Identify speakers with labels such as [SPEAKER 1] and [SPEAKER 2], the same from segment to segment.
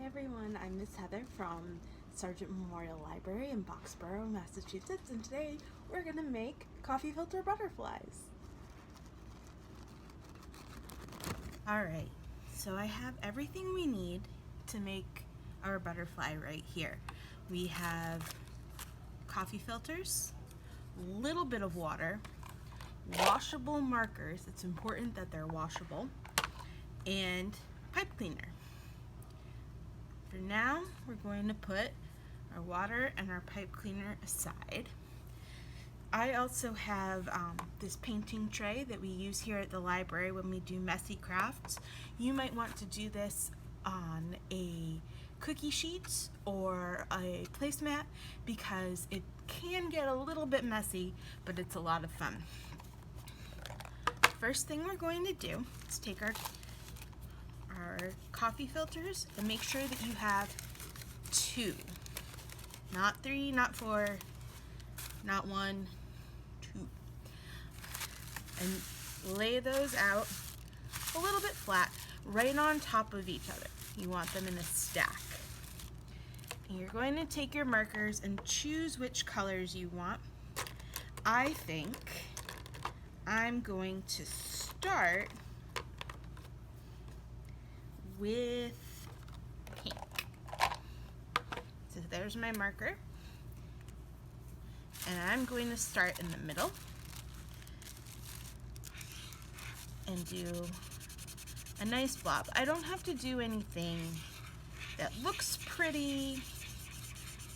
[SPEAKER 1] Hi everyone, I'm Miss Heather from Sargent Memorial Library in Boxborough, Massachusetts, and today we're going to make coffee filter butterflies. Alright, so I have everything we need to make our butterfly right here. We have coffee filters, a little bit of water, washable markers, it's important that they're washable, and pipe cleaner. For now, we're going to put our water and our pipe cleaner aside. I also have this painting tray that we use here at the library when we do messy crafts. You might want to do this on a cookie sheet or a placemat because it can get a little bit messy, but it's a lot of fun. First thing we're going to do is take our coffee filters and make sure that you have 2, not 3, not 4, not 1, 2, and lay those out a little bit flat right on top of each other. You want them in a stack. And you're going to take your markers and choose which colors you want. I think I'm going to start with pink. So there's my marker, and I'm going to start in the middle and do a nice blob. I don't have to do anything that looks pretty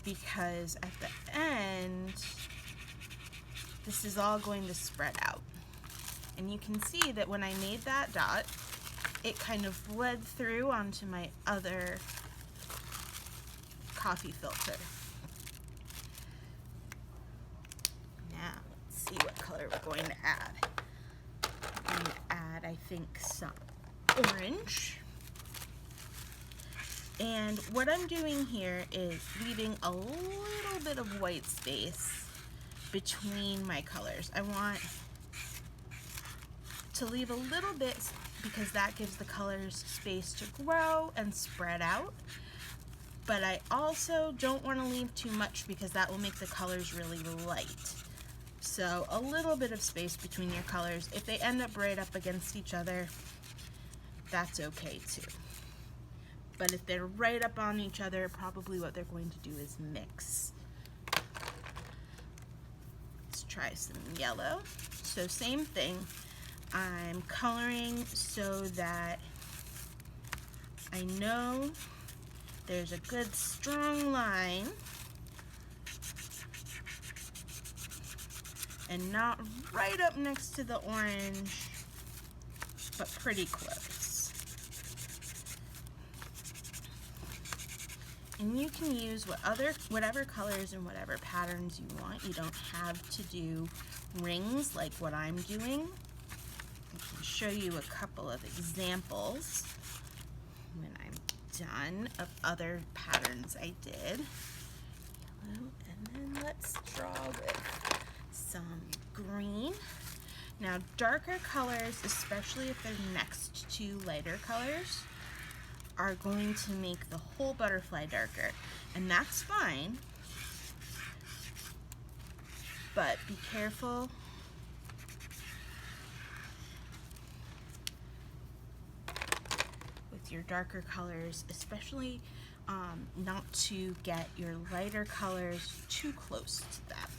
[SPEAKER 1] because at the end this is all going to spread out, and you can see that when I made that dot it kind of bled through onto my other coffee filter. Now, let's see what color we're going to add. We're going to add, I think, some orange. And what I'm doing here is leaving a little bit of white space between my colors. I want to leave a little bit because that gives the colors space to grow and spread out. But I also don't want to leave too much because that will make the colors really light. So a little bit of space between your colors. If they end up right up against each other, that's okay too. But if they're right up on each other, probably what they're going to do is mix. Let's try some yellow. So same thing. I'm coloring so that I know there's a good strong line and not right up next to the orange, but pretty close. And you can use whatever colors and whatever patterns you want. You don't have to do rings like what I'm doing. I can show you a couple of examples when I'm done of other patterns I did. Yellow, and then let's draw with some green. Now darker colors, especially if they're next to lighter colors, are going to make the whole butterfly darker, and that's fine, but be careful with your darker colors, especially not to get your lighter colors too close to them.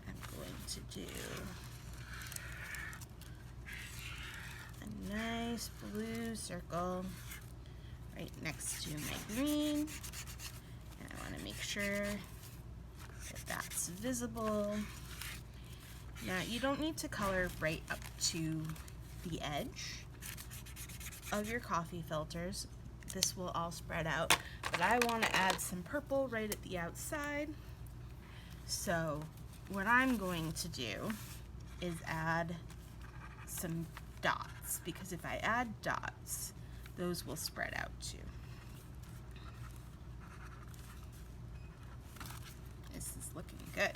[SPEAKER 1] And I'm going to do a nice blue circle right next to my green, and I want to make sure that that's visible. Now you don't need to color right up to the edge of your coffee filters. This will all spread out, but I want to add some purple right at the outside. So what I'm going to do is add some dots, because if I add dots, those will spread out too. This is looking good.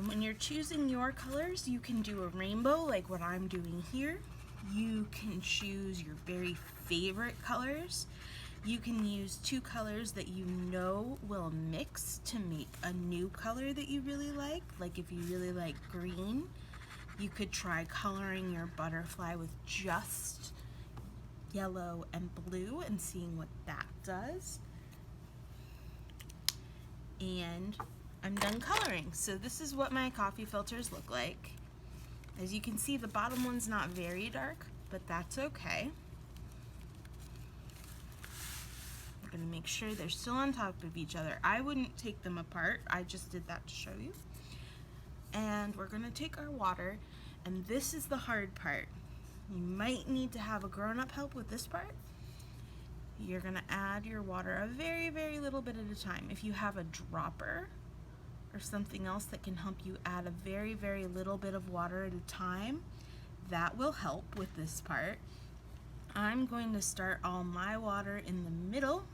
[SPEAKER 1] And when you're choosing your colors, you can do a rainbow like what I'm doing here. You can choose your very favorite colors. You can use two colors that you know will mix to make a new color that you really like. Like if you really like green, you could try coloring your butterfly with just yellow and blue and seeing what that does. And I'm done coloring. So this is what my coffee filters look like. As you can see, the bottom one's not very dark, but that's okay. We're gonna make sure they're still on top of each other. I wouldn't take them apart. I just did that to show you. And we're gonna take our water, and this is the hard part. You might need to have a grown-up help with this part. You're gonna add your water a very, very little bit at a time. If you have a dropper or something else that can help you add a very, very little bit of water at a time, that will help with this part. I'm going to start all my water in the middle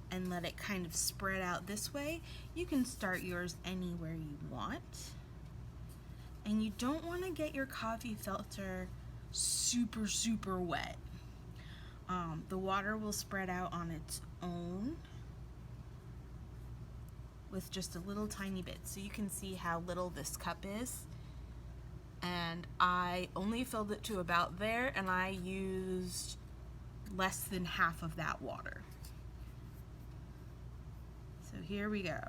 [SPEAKER 1] and let it kind of spread out this way. You can start yours anywhere you want. And you don't want to get your coffee filter super, super wet. The water will spread out on its own with just a little tiny bit. So you can see how little this cup is. And I only filled it to about there, and I used less than half of that water. So here we go.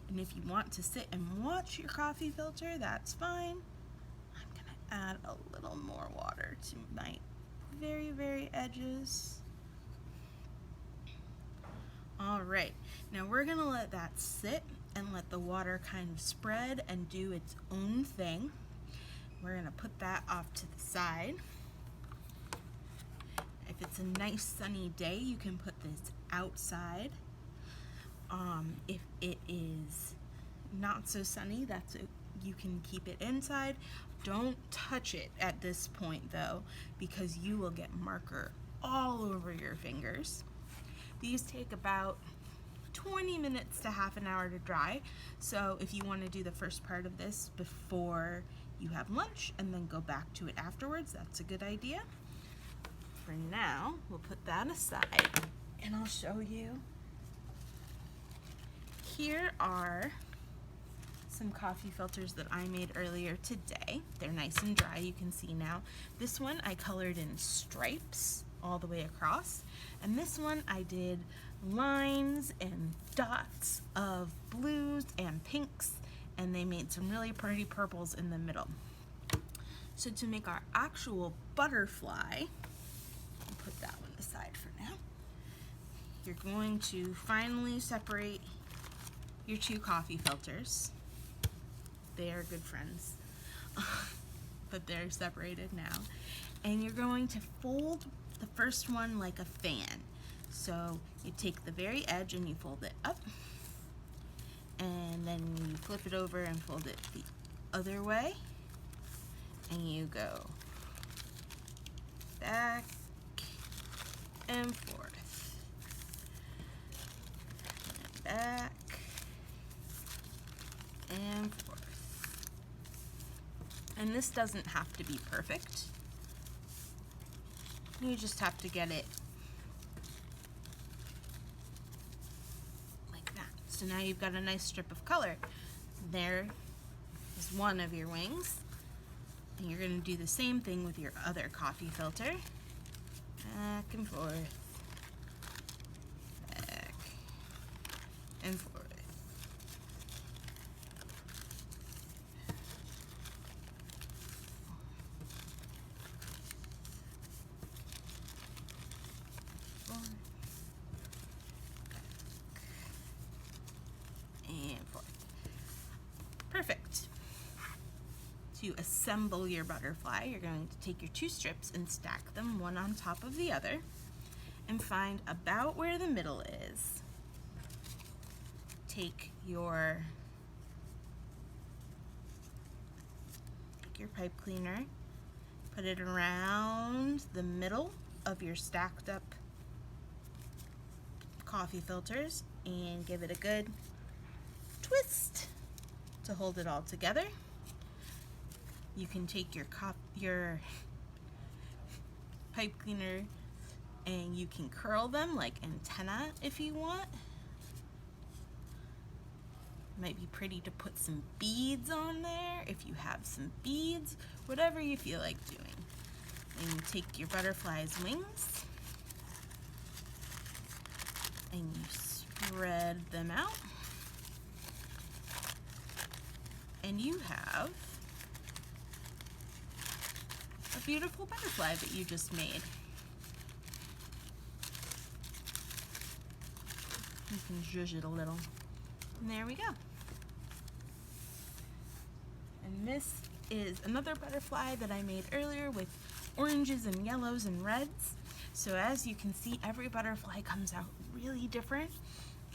[SPEAKER 1] And if you want to sit and watch your coffee filter, that's fine. I'm gonna add a little more water to my very, very edges. All right, now we're gonna let that sit and let the water kind of spread and do its own thing. We're gonna put that off to the side. If it's a nice sunny day, you can put this outside. If it is not so sunny, you can keep it inside. Don't touch it at this point though, because you will get marker all over your fingers. These take about 20 minutes to half an hour to dry. So if you want to do the first part of this before you have lunch and then go back to it afterwards, that's a good idea. For now, we'll put that aside and I'll show you. Here are some coffee filters that I made earlier today. They're nice and dry, you can see now. This one I colored in stripes all the way across, and this one I did lines and dots of blues and pinks, and they made some really pretty purples in the middle. So to make our actual butterfly, I'll put that one aside for now. You're going to finally separate your two coffee filters. They are good friends, but they're separated now. And you're going to fold the first one like a fan. So you take the very edge and you fold it up, and then you flip it over and fold it the other way, and you go back and forth, and back and forth. And this doesn't have to be perfect. You just have to get it like that. So now you've got a nice strip of color. There is one of your wings. And you're going to do the same thing with your other coffee filter. Back and forth. Back and forth. Perfect. To assemble your butterfly, you're going to take your two strips and stack them one on top of the other and find about where the middle is. Take your pipe cleaner, put it around the middle of your stacked up coffee filters and give it a good twist. to hold it all together. You can take your pipe cleaner and you can curl them like antenna if you want. Might be pretty to put some beads on there if you have some beads, whatever you feel like doing. And you take your butterfly's wings and you spread them out, and you have a beautiful butterfly that you just made. You can zhuzh it a little. And there we go. And this is another butterfly that I made earlier with oranges and yellows and reds. So as you can see, every butterfly comes out really different,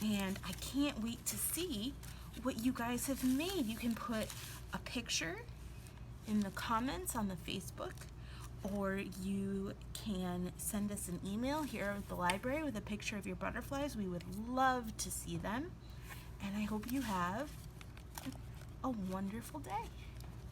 [SPEAKER 1] and I can't wait to see what you guys have made. You can put a picture in the comments on the Facebook, or you can send us an email here at the library with a picture of your butterflies. We would love to see them, and I hope you have a wonderful day.